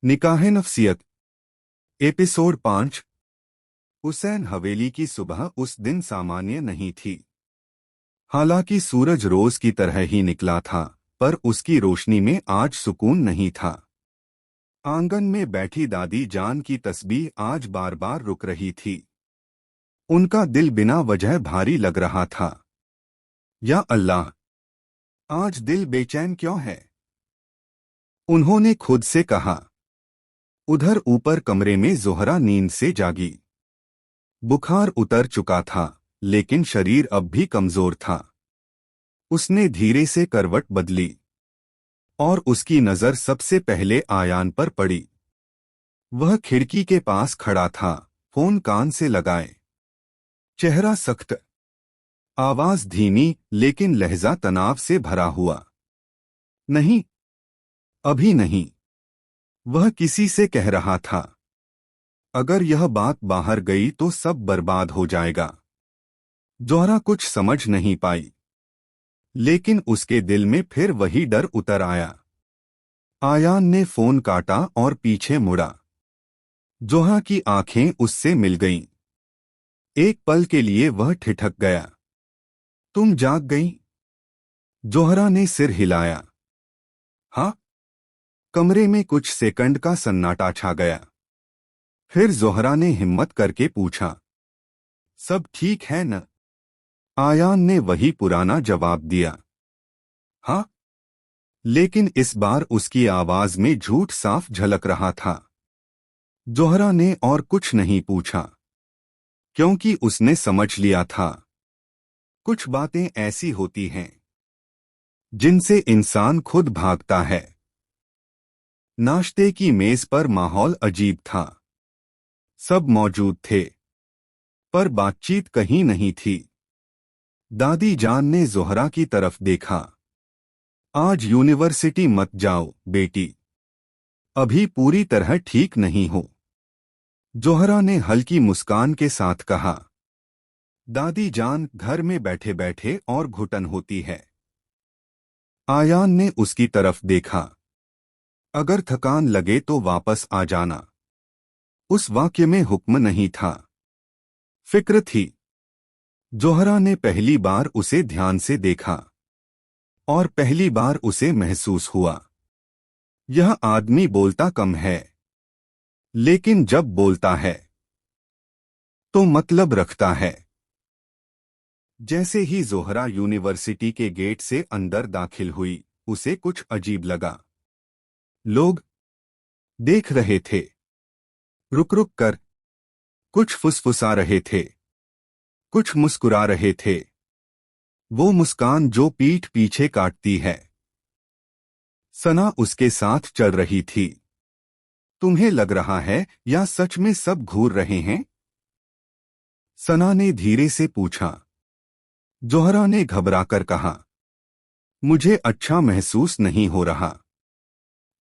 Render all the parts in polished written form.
निकाह नफसियत एपिसोड 5। हुसैन हवेली की सुबह उस दिन सामान्य नहीं थी। हालांकि सूरज रोज की तरह ही निकला था, पर उसकी रोशनी में आज सुकून नहीं था। आंगन में बैठी दादी जान की तस्बीह आज बार बार रुक रही थी। उनका दिल बिना वजह भारी लग रहा था। या अल्लाह, आज दिल बेचैन क्यों है? उन्होंने खुद से कहा। उधर ऊपर कमरे में जोहरा नींद से जागी। बुखार उतर चुका था, लेकिन शरीर अब भी कमजोर था। उसने धीरे से करवट बदली और उसकी नजर सबसे पहले आयान पर पड़ी। वह खिड़की के पास खड़ा था, फोन कान से लगाए। चेहरा सख्त, आवाज धीमी, लेकिन लहजा तनाव से भरा हुआ। नहीं, अभी नहीं, वह किसी से कह रहा था। अगर यह बात बाहर गई तो सब बर्बाद हो जाएगा। जोहरा कुछ समझ नहीं पाई, लेकिन उसके दिल में फिर वही डर उतर आया। आयान ने फोन काटा और पीछे मुड़ा। जोहरा की आंखें उससे मिल गईं। एक पल के लिए वह ठिठक गया। तुम जाग गई? जोहरा ने सिर हिलाया। हाँ। कमरे में कुछ सेकंड का सन्नाटा छा गया। फिर जोहरा ने हिम्मत करके पूछा, सब ठीक है न? आयान ने वही पुराना जवाब दिया। हाँ, लेकिन इस बार उसकी आवाज में झूठ साफ झलक रहा था। जोहरा ने और कुछ नहीं पूछा, क्योंकि उसने समझ लिया था। कुछ बातें ऐसी होती हैं जिनसे इंसान खुद भागता है। नाश्ते की मेज पर माहौल अजीब था। सब मौजूद थे, पर बातचीत कहीं नहीं थी। दादी जान ने जोहरा की तरफ देखा। आज यूनिवर्सिटी मत जाओ बेटी, अभी पूरी तरह ठीक नहीं हो। जोहरा ने हल्की मुस्कान के साथ कहा। दादी जान, घर में बैठे बैठे और घुटन होती है। आयान ने उसकी तरफ देखा। अगर थकान लगे तो वापस आ जाना। उस वाक्य में हुक्म नहीं था, फिक्र थी। जोहरा ने पहली बार उसे ध्यान से देखा, और पहली बार उसे महसूस हुआ, यह आदमी बोलता कम है, लेकिन जब बोलता है तो मतलब रखता है। जैसे ही जोहरा यूनिवर्सिटी के गेट से अंदर दाखिल हुई, उसे कुछ अजीब लगा। लोग देख रहे थे, रुक रुक कर, कुछ फुसफुसा रहे थे, कुछ मुस्कुरा रहे थे। वो मुस्कान जो पीठ पीछे काटती है। सना उसके साथ चल रही थी। तुम्हें लग रहा है या सच में सब घूर रहे हैं? सना ने धीरे से पूछा। जोहरा ने घबराकर कहा, मुझे अच्छा महसूस नहीं हो रहा।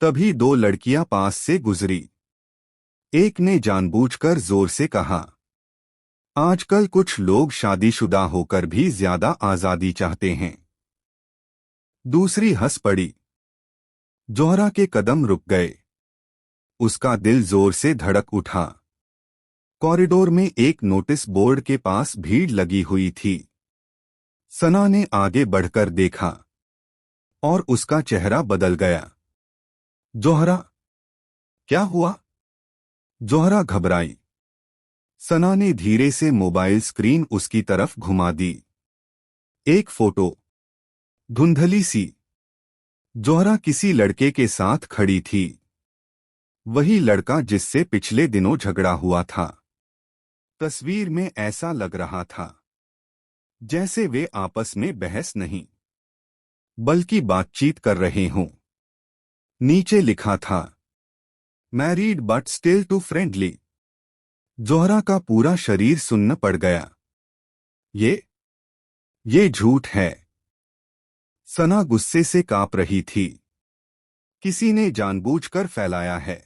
तभी दो लड़कियां पास से गुजरी। एक ने जानबूझकर जोर से कहा, आजकल कुछ लोग शादीशुदा होकर भी ज्यादा आजादी चाहते हैं। दूसरी हंस पड़ी। जोहरा के कदम रुक गए। उसका दिल जोर से धड़क उठा। कॉरिडोर में एक नोटिस बोर्ड के पास भीड़ लगी हुई थी। सना ने आगे बढ़कर देखा, और उसका चेहरा बदल गया। जोहरा, क्या हुआ? जोहरा घबराई। सना ने धीरे से मोबाइल स्क्रीन उसकी तरफ घुमा दी। एक फोटो, धुंधली सी। जोहरा किसी लड़के के साथ खड़ी थी। वही लड़का जिससे पिछले दिनों झगड़ा हुआ था। तस्वीर में ऐसा लग रहा था जैसे वे आपस में बहस नहीं, बल्कि बातचीत कर रहे हों। नीचे लिखा था, married but still too friendly. Zohra का पूरा शरीर सुन्न पड़ गया। ये झूठ है। सना गुस्से से कांप रही थी। किसी ने जानबूझकर फैलाया है।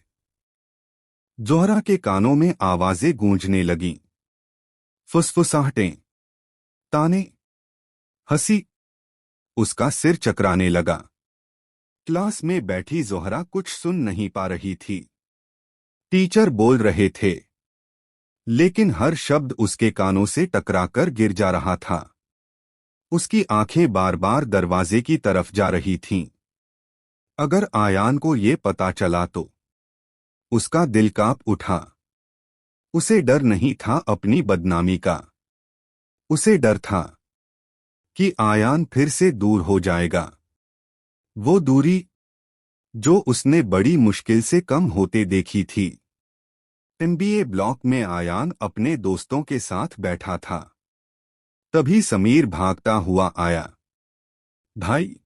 जोहरा के कानों में आवाजें गूंजने लगीं। फुसफुसाहटें, ताने, हंसी। उसका सिर चकराने लगा। क्लास में बैठी जोहरा कुछ सुन नहीं पा रही थी। टीचर बोल रहे थे, लेकिन हर शब्द उसके कानों से टकराकर गिर जा रहा था। उसकी आंखें बार बार दरवाजे की तरफ जा रही थीं। अगर आयान को ये पता चला तो उसका दिल कांप उठा। उसे डर नहीं था अपनी बदनामी का। उसे डर था कि आयान फिर से दूर हो जाएगा। वो दूरी जो उसने बड़ी मुश्किल से कम होते देखी थी। एमबीए ब्लॉक में आयान अपने दोस्तों के साथ बैठा था। तभी समीर भागता हुआ आया। भाई,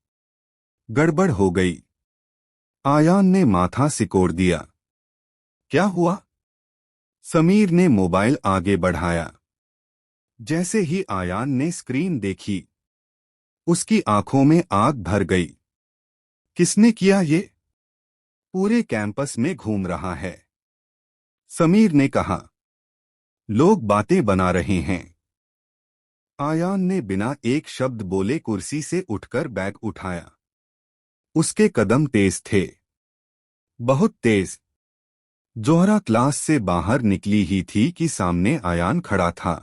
गड़बड़ हो गई। आयान ने माथा सिकोड़ दिया। क्या हुआ? समीर ने मोबाइल आगे बढ़ाया। जैसे ही आयान ने स्क्रीन देखी, उसकी आंखों में आग भर गई। किसने किया ये? पूरे कैंपस में घूम रहा है। समीर ने कहा, लोग बातें बना रहे हैं। आयान ने बिना एक शब्द बोले कुर्सी से उठकर बैग उठाया। उसके कदम तेज थे, बहुत तेज। जोहरा क्लास से बाहर निकली ही थी कि सामने आयान खड़ा था।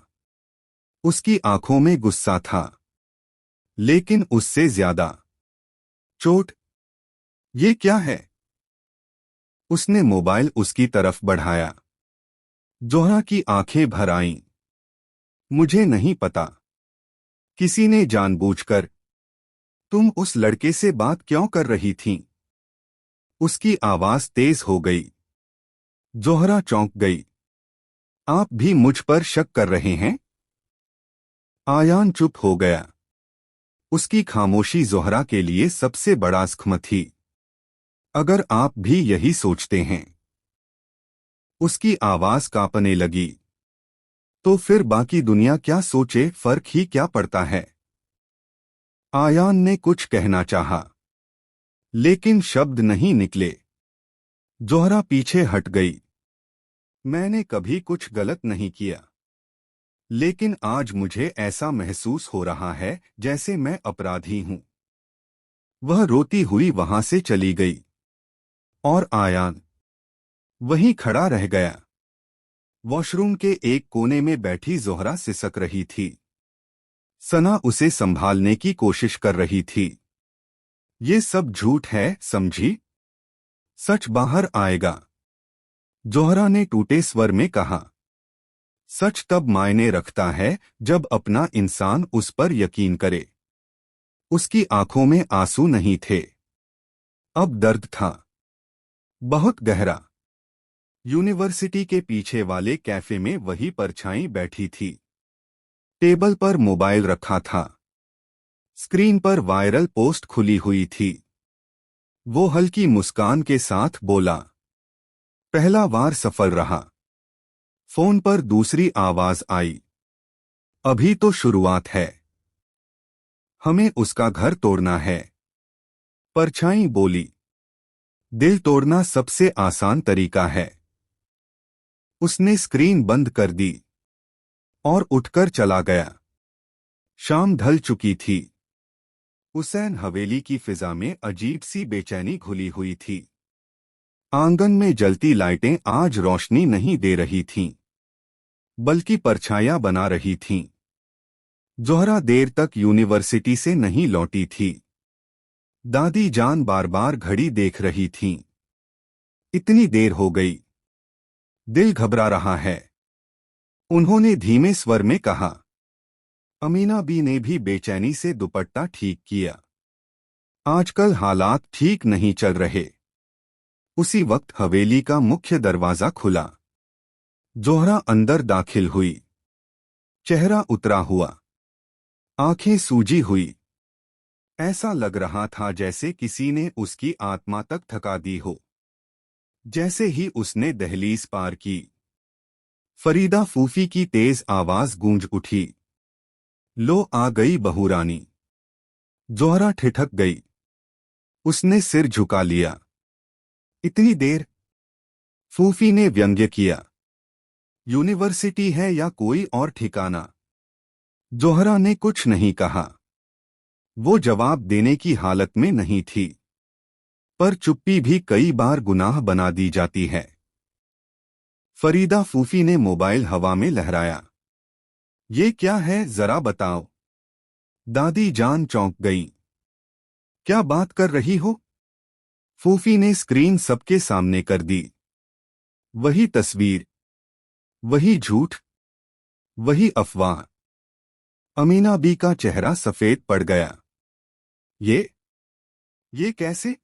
उसकी आंखों में गुस्सा था, लेकिन उससे ज्यादा चोट। ये क्या है? उसने मोबाइल उसकी तरफ बढ़ाया। जोहरा की आंखें भर आईं। मुझे नहीं पता। किसी ने जानबूझकर। तुम उस लड़के से बात क्यों कर रही थीं? उसकी आवाज तेज हो गई। जोहरा चौंक गई। आप भी मुझ पर शक कर रहे हैं? आयान चुप हो गया। उसकी खामोशी जोहरा के लिए सबसे बड़ा ज़ख्म थी। अगर आप भी यही सोचते हैं। उसकी आवाज कांपने लगी। तो फिर बाकी दुनिया क्या सोचे, फर्क ही क्या पड़ता है? आयान ने कुछ कहना चाहा, लेकिन शब्द नहीं निकले। जोहरा पीछे हट गई। मैंने कभी कुछ गलत नहीं किया, लेकिन आज मुझे ऐसा महसूस हो रहा है जैसे मैं अपराधी हूं। वह रोती हुई वहां से चली गई और आयान वहीं खड़ा रह गया। वॉशरूम के एक कोने में बैठी जोहरा सिसक रही थी। सना उसे संभालने की कोशिश कर रही थी। ये सब झूठ है, समझी? सच बाहर आएगा। जोहरा ने टूटे स्वर में कहा। सच तब मायने रखता है जब अपना इंसान उस पर यकीन करे। उसकी आंखों में आंसू नहीं थे, अब दर्द था, बहुत गहरा। यूनिवर्सिटी के पीछे वाले कैफे में वही परछाई बैठी थी। टेबल पर मोबाइल रखा था। स्क्रीन पर वायरल पोस्ट खुली हुई थी। वो हल्की मुस्कान के साथ बोला, पहला वार सफल रहा। फोन पर दूसरी आवाज आई, अभी तो शुरुआत है। हमें उसका घर तोड़ना है। परछाई बोली, दिल तोड़ना सबसे आसान तरीका है। उसने स्क्रीन बंद कर दी और उठकर चला गया। शाम ढल चुकी थी। हुसैन हवेली की फिजा में अजीब सी बेचैनी घुली हुई थी। आंगन में जलती लाइटें आज रोशनी नहीं दे रही थीं, बल्कि परछाइयां बना रही थीं। जोहरा देर तक यूनिवर्सिटी से नहीं लौटी थी। दादी जान बार बार घड़ी देख रही थीं। इतनी देर हो गई, दिल घबरा रहा है। उन्होंने धीमे स्वर में कहा। अमीना बी ने भी बेचैनी से दुपट्टा ठीक किया। आजकल हालात ठीक नहीं चल रहे। उसी वक्त हवेली का मुख्य दरवाजा खुला। जोहरा अंदर दाखिल हुई। चेहरा उतरा हुआ, आंखें सूजी हुई। ऐसा लग रहा था जैसे किसी ने उसकी आत्मा तक थका दी हो। जैसे ही उसने दहलीज पार की, फरीदा फूफी की तेज आवाज गूंज उठी। लो आ गई बहुरानी। जोहरा ठिठक गई। उसने सिर झुका लिया। इतनी देर? फूफी ने व्यंग्य किया। यूनिवर्सिटी है या कोई और ठिकाना? जोहरा ने कुछ नहीं कहा। वो जवाब देने की हालत में नहीं थी। पर चुप्पी भी कई बार गुनाह बना दी जाती है। फरीदा फूफी ने मोबाइल हवा में लहराया। ये क्या है, जरा बताओ। दादी जान चौंक गई। क्या बात कर रही हो? फूफी ने स्क्रीन सबके सामने कर दी। वही तस्वीर, वही झूठ, वही अफवाह। अमीना बी का चेहरा सफेद पड़ गया। ये कैसे?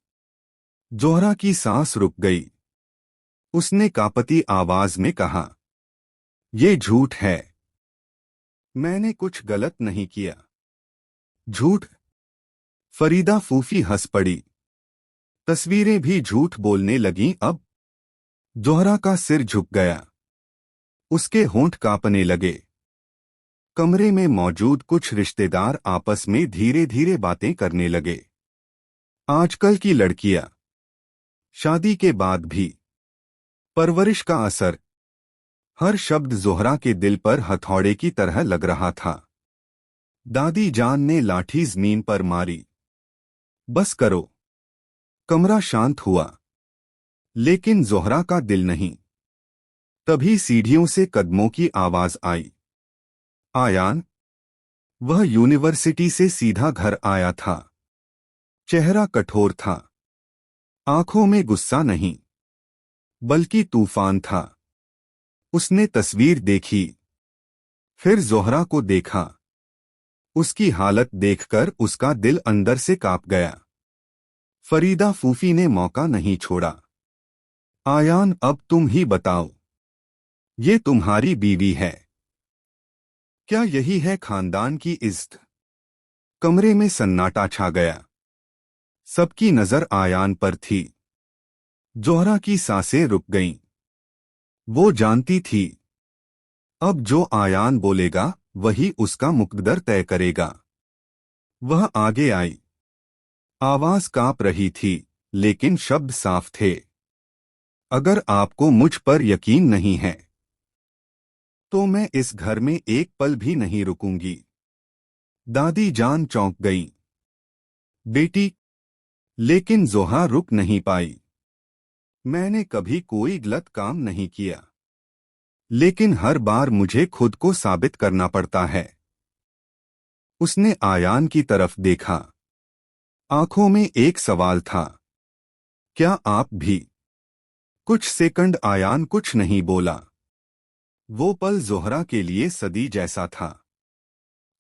जोहरा की सांस रुक गई। उसने कांपती आवाज में कहा, ये झूठ है। मैंने कुछ गलत नहीं किया। झूठ? फरीदा फूफी हंस पड़ी। तस्वीरें भी झूठ बोलने लगीं अब। जोहरा का सिर झुक गया। उसके होंठ कांपने लगे। कमरे में मौजूद कुछ रिश्तेदार आपस में धीरे धीरे बातें करने लगे। आजकल की लड़कियां, शादी के बाद भी, परवरिश का असर। हर शब्द जोहरा के दिल पर हथौड़े की तरह लग रहा था। दादी जान ने लाठी जमीन पर मारी। बस करो। कमरा शांत हुआ। लेकिन जोहरा का दिल नहीं। तभी सीढ़ियों से कदमों की आवाज आई। आयान। वह यूनिवर्सिटी से सीधा घर आया था। चेहरा कठोर था। आंखों में गुस्सा नहीं, बल्कि तूफान था। उसने तस्वीर देखी, फिर जोहरा को देखा। उसकी हालत देखकर उसका दिल अंदर से कांप गया। फरीदा फूफी ने मौका नहीं छोड़ा। आयान, अब तुम ही बताओ। ये तुम्हारी बीवी है। क्या यही है खानदान की इज्जत? कमरे में सन्नाटा छा गया। सबकी नजर आयान पर थी। जोहरा की सांसें रुक गईं। वो जानती थी, अब जो आयान बोलेगा वही उसका मुकद्दर तय करेगा। वह आगे आई। आवाज कांप रही थी, लेकिन शब्द साफ थे। अगर आपको मुझ पर यकीन नहीं है, तो मैं इस घर में एक पल भी नहीं रुकूंगी। दादी जान चौंक गईं। बेटी। लेकिन जोहा रुक नहीं पाई। मैंने कभी कोई गलत काम नहीं किया, लेकिन हर बार मुझे खुद को साबित करना पड़ता है। उसने आयान की तरफ देखा। आंखों में एक सवाल था। क्या आप भी? कुछ सेकंड आयान कुछ नहीं बोला। वो पल जोहरा के लिए सदी जैसा था।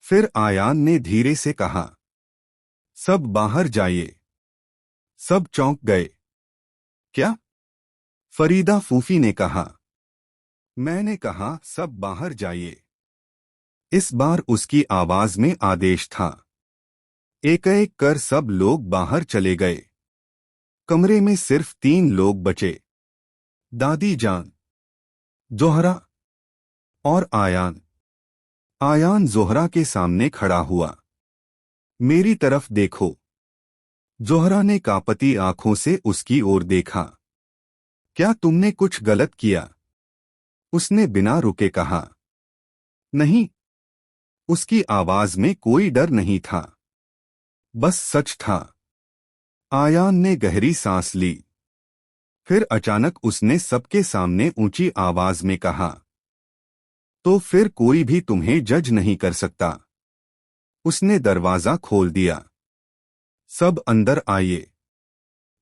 फिर आयान ने धीरे से कहा, सब बाहर जाइए। सब चौंक गए। क्या? फरीदा फूफी ने कहा। मैंने कहा सब बाहर जाइए। इस बार उसकी आवाज में आदेश था। एक एक कर सब लोग बाहर चले गए। कमरे में सिर्फ 3 लोग बचे। दादी जान, जोहरा और आयान। आयान जोहरा के सामने खड़ा हुआ। मेरी तरफ देखो। जोहरा ने कांपती आंखों से उसकी ओर देखा। क्या तुमने कुछ गलत किया? उसने बिना रुके कहा। नहीं। उसकी आवाज में कोई डर नहीं था, बस सच था। आयान ने गहरी सांस ली। फिर अचानक उसने सबके सामने ऊंची आवाज में कहा, तो फिर कोई भी तुम्हें जज नहीं कर सकता। उसने दरवाजा खोल दिया। सब अंदर आइए।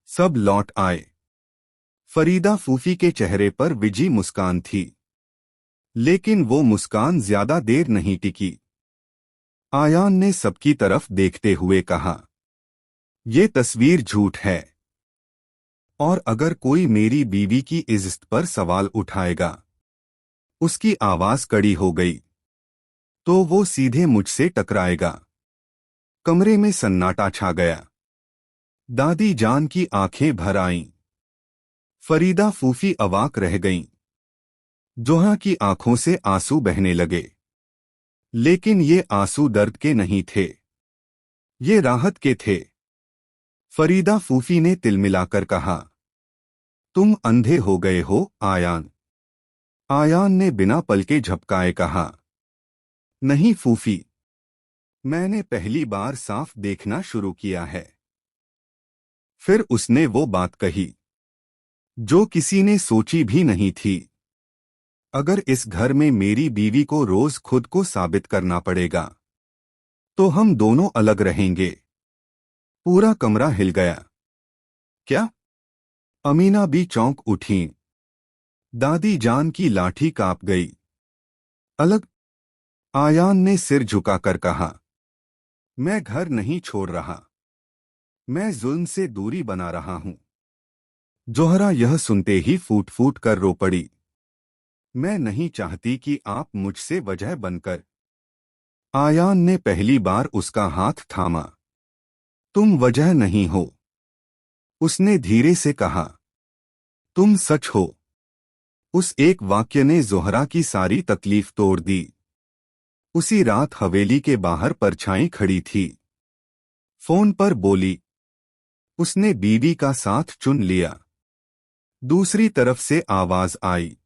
सब लौट आए। फरीदा फूफी के चेहरे पर विजी मुस्कान थी, लेकिन वो मुस्कान ज्यादा देर नहीं टिकी। आयान ने सबकी तरफ देखते हुए कहा, ये तस्वीर झूठ है। और अगर कोई मेरी बीवी की इज्जत पर सवाल उठाएगा, उसकी आवाज कड़ी हो गई, तो वो सीधे मुझसे टकराएगा। कमरे में सन्नाटा छा गया। दादी जान की आंखें भर आईं। फरीदा फूफी अवाक रह गईं। जोहा की आंखों से आंसू बहने लगे। लेकिन ये आंसू दर्द के नहीं थे, ये राहत के थे। फरीदा फूफी ने तिलमिलाकर कहा, तुम अंधे हो गए हो आयान। आयान ने बिना पलके झपकाए कहा, नहीं फूफी, मैंने पहली बार साफ देखना शुरू किया है। फिर उसने वो बात कही जो किसी ने सोची भी नहीं थी। अगर इस घर में मेरी बीवी को रोज खुद को साबित करना पड़ेगा तो हम दोनों अलग रहेंगे। पूरा कमरा हिल गया। क्या? अमीना भी चौंक उठी। दादी जान की लाठी कांप गई। अलग? आयान ने सिर झुकाकर कहा। मैं घर नहीं छोड़ रहा, मैं जुल्म से दूरी बना रहा हूं। जोहरा यह सुनते ही फूट फूट कर रो पड़ी। मैं नहीं चाहती कि आप मुझसे वजह बनकर। आयान ने पहली बार उसका हाथ थामा। तुम वजह नहीं हो, उसने धीरे से कहा। तुम सच हो। उस एक वाक्य ने जोहरा की सारी तकलीफ तोड़ दी। उसी रात हवेली के बाहर परछाई खड़ी थी। फोन पर बोली। उसने बीवी का साथ चुन लिया। दूसरी तरफ से आवाज आई।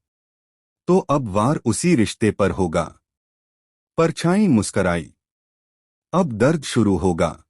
तो अब वार उसी रिश्ते पर होगा। परछाई मुस्कराई। अब दर्द शुरू होगा।